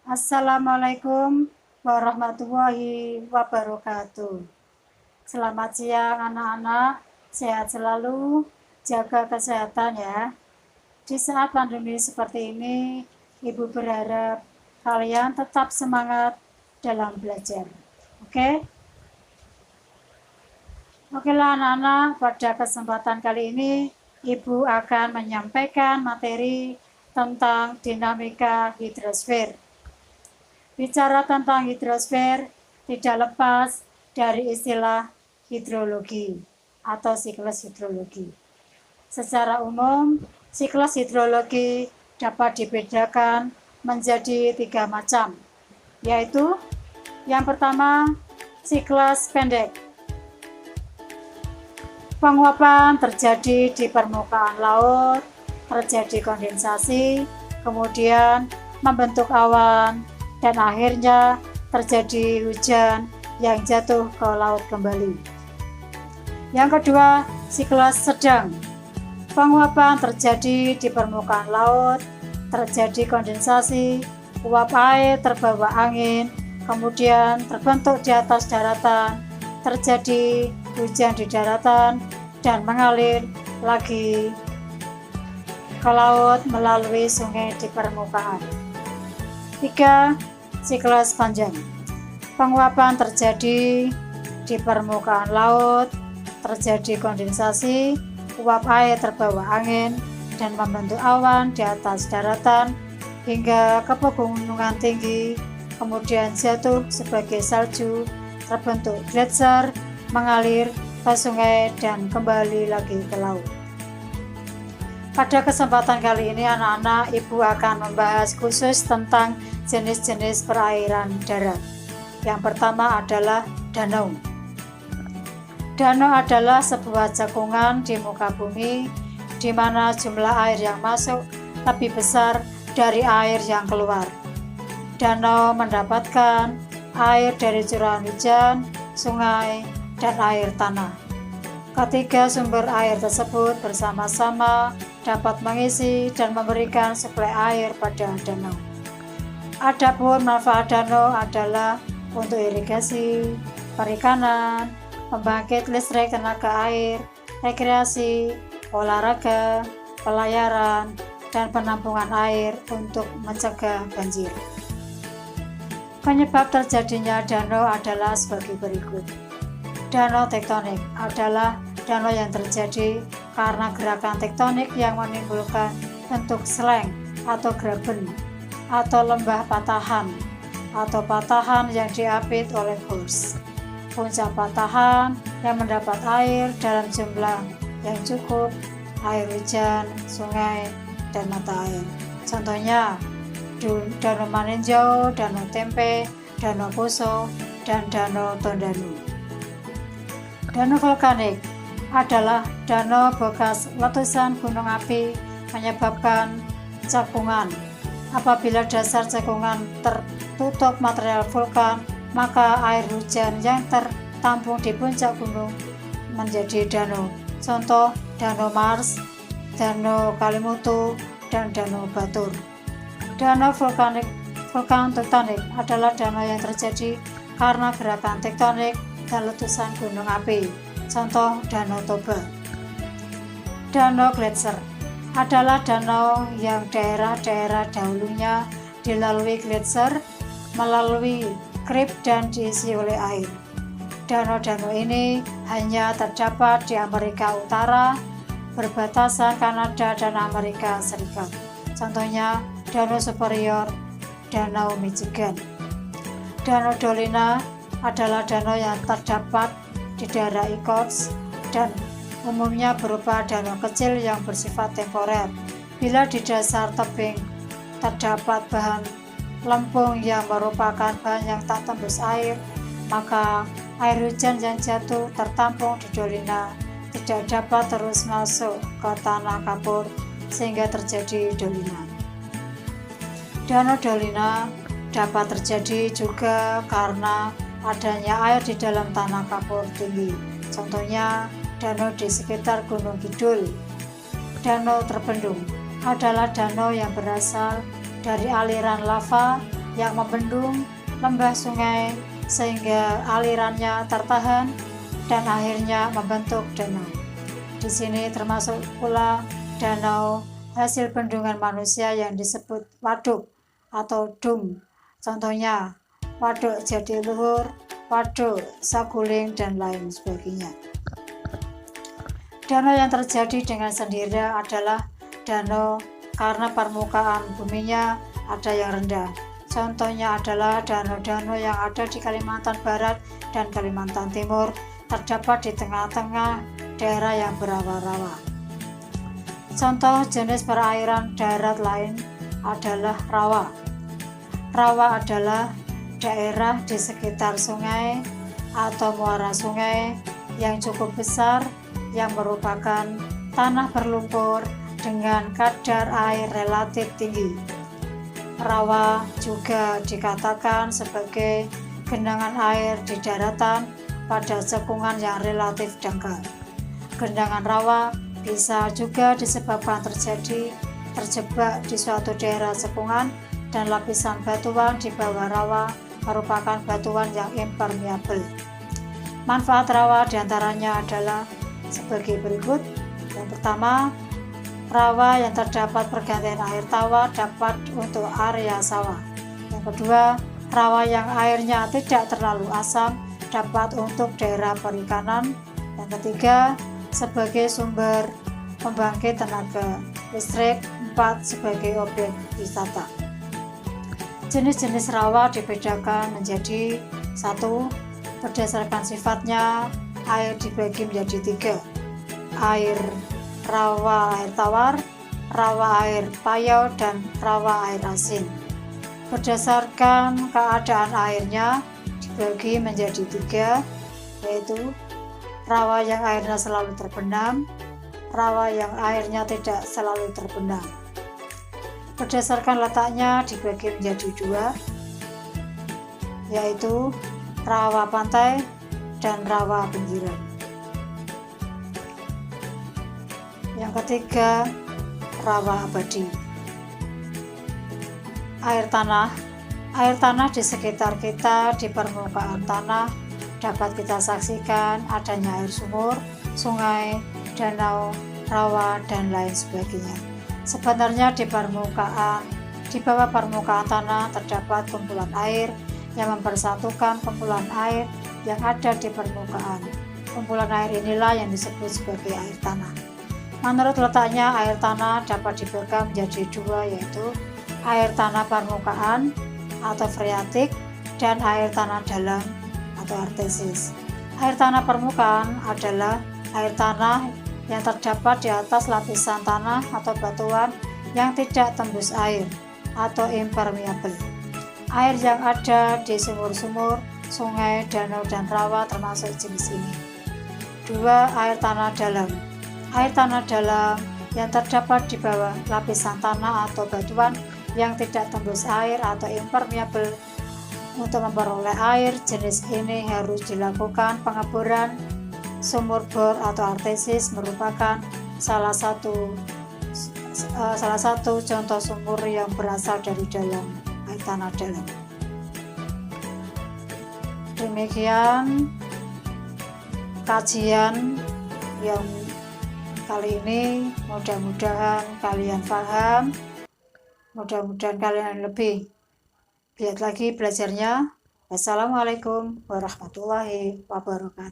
Assalamualaikum warahmatullahi wabarakatuh. Selamat siang anak-anak, sehat selalu, jaga kesehatan ya. Di saat pandemi seperti ini, Ibu berharap kalian tetap semangat dalam belajar. Oke? Oke lah anak-anak, pada kesempatan kali ini Ibu akan menyampaikan materi tentang dinamika hidrosfer. Bicara tentang hidrosfer tidak lepas dari istilah hidrologi atau siklus hidrologi. Secara umum, siklus hidrologi dapat dibedakan menjadi 3 macam, yaitu yang pertama, siklus pendek. Penguapan terjadi di permukaan laut, terjadi kondensasi, kemudian membentuk awan, dan akhirnya terjadi hujan yang jatuh ke laut kembali. Yang kedua, siklus sedang. Penguapan terjadi di permukaan laut, terjadi kondensasi, uap air terbawa angin, kemudian terbentuk di atas daratan, terjadi hujan di daratan, dan mengalir lagi ke laut melalui sungai di permukaan. 3. Siklus panjang. Penguapan terjadi di permukaan laut, terjadi kondensasi, uap air terbawa angin, dan membentuk awan di atas daratan hingga ke pegunungan tinggi, kemudian jatuh sebagai salju, terbentuk gletser, mengalir ke sungai, dan kembali lagi ke laut. Pada kesempatan kali ini anak-anak, Ibu akan membahas khusus tentang jenis-jenis perairan darat. Yang pertama adalah danau. Danau adalah sebuah cekungan di muka bumi di mana jumlah air yang masuk lebih besar dari air yang keluar. Danau mendapatkan air dari curahan hujan, sungai, dan air tanah. Ketiga sumber air tersebut bersama-sama dapat mengisi dan memberikan suplai air pada danau. Adapun manfaat danau adalah untuk irigasi, perikanan, pembangkit listrik tenaga air, rekreasi, olahraga, pelayaran, dan penampungan air untuk mencegah banjir. Penyebab terjadinya danau adalah sebagai berikut. Danau tektonik adalah danau yang terjadi karena gerakan tektonik yang menimbulkan bentuk sleng atau graben atau lembah patahan atau patahan yang diapit oleh faults. Puncak patahan yang mendapat air dalam jumlah yang cukup, air hujan, sungai, dan mata air. Contohnya Danau Maninjau, Danau Tempe, Danau Poso, dan Danau Tondano. Danau vulkanik adalah danau bekas letusan gunung api menyebabkan cekungan. Apabila dasar cekungan tertutup material vulkan, maka air hujan yang tertampung di puncak gunung menjadi danau. Contoh Danau Mars, Danau Kalimutu, dan Danau Batur. Danau vulkan tektonik adalah danau yang terjadi karena gerakan tektonik dan letusan gunung api. Contoh Danau Toba. Danau gletser adalah danau yang daerah-daerah dahulunya dilalui gletser melalui krip dan diisi oleh air. Danau-danau ini hanya terdapat di Amerika Utara, berbatasan Kanada dan Amerika Serikat. Contohnya Danau Superior, Danau Michigan. Danau Dolina adalah danau yang terdapat di daerah Iqatos dan umumnya berupa danau kecil yang bersifat temporer. Bila di dasar tebing terdapat bahan lempung yang merupakan bahan yang tak tembus air, maka air hujan yang jatuh tertampung di dolina tidak dapat terus masuk ke tanah kapur sehingga terjadi dolina. Danau dolina dapat terjadi juga karena adanya air di dalam tanah kapur tinggi. Contohnya danau di sekitar Gunung Kidul. Danau terbendung adalah danau yang berasal dari aliran lava yang membendung lembah sungai sehingga alirannya tertahan dan akhirnya membentuk danau. Di sini termasuk pula danau hasil bendungan manusia yang disebut waduk atau dum. Contohnya Waduk Jatiluhur, Waduk Saguling, dan lain sebagainya. Danau yang terjadi dengan sendirinya adalah danau karena permukaan buminya ada yang rendah. Contohnya adalah danau-danau yang ada di Kalimantan Barat dan Kalimantan Timur, terdapat di tengah-tengah daerah yang berawa-rawa. Contoh jenis perairan darat lain adalah rawa. Rawa adalah daerah di sekitar sungai atau muara sungai yang cukup besar yang merupakan tanah berlumpur dengan kadar air relatif tinggi. Rawa juga dikatakan sebagai genangan air di daratan pada cekungan yang relatif dangkal. Genangan rawa bisa juga disebabkan terjebak di suatu daerah cekungan dan lapisan batuan di bawah rawa merupakan batuan yang impermeabel. Manfaat rawa diantaranya adalah sebagai berikut. Yang pertama, rawa yang terdapat pergantian air tawar dapat untuk area sawah. Yang kedua, rawa yang airnya tidak terlalu asam dapat untuk daerah perikanan. Yang ketiga, sebagai sumber pembangkit tenaga listrik. 4, sebagai objek wisata. Jenis-jenis rawa dibedakan menjadi 1. Berdasarkan sifatnya, air dibagi menjadi 3. Air rawa air tawar, rawa air payau, dan rawa air asin. Berdasarkan keadaan airnya dibagi menjadi 3, yaitu rawa yang airnya selalu terbenam, rawa yang airnya tidak selalu terbenam. Berdasarkan letaknya dibagi menjadi 2, yaitu rawa pantai dan rawa pinggiran. Yang ketiga, rawa abadi. Air tanah. Air tanah di sekitar kita, di permukaan tanah dapat kita saksikan adanya air sumur, sungai, danau, rawa, dan lain sebagainya. Sebenarnya di bawah permukaan tanah terdapat kumpulan air yang mempersatukan kumpulan air yang ada di permukaan. Kumpulan air inilah yang disebut sebagai air tanah. Menurut letaknya, air tanah dapat dibagi menjadi 2, yaitu air tanah permukaan atau freatik dan air tanah dalam atau artesis. Air tanah permukaan adalah air tanah yang terdapat di atas lapisan tanah atau batuan yang tidak tembus air atau impermeabel. Air yang ada di sumur-sumur, sungai, danau, dan rawa termasuk jenis ini. 2. Air tanah dalam. Air tanah dalam yang terdapat di bawah lapisan tanah atau batuan yang tidak tembus air atau impermeabel. Untuk memperoleh air jenis ini harus dilakukan pengeboran. Sumur bor atau artesis merupakan salah satu contoh sumur yang berasal dari dalam air tanah dalam. Demikian kajian yang kali ini, mudah-mudahan kalian paham, mudah-mudahan kalian lebih giat lagi belajarnya. Wassalamualaikum warahmatullahi wabarakatuh.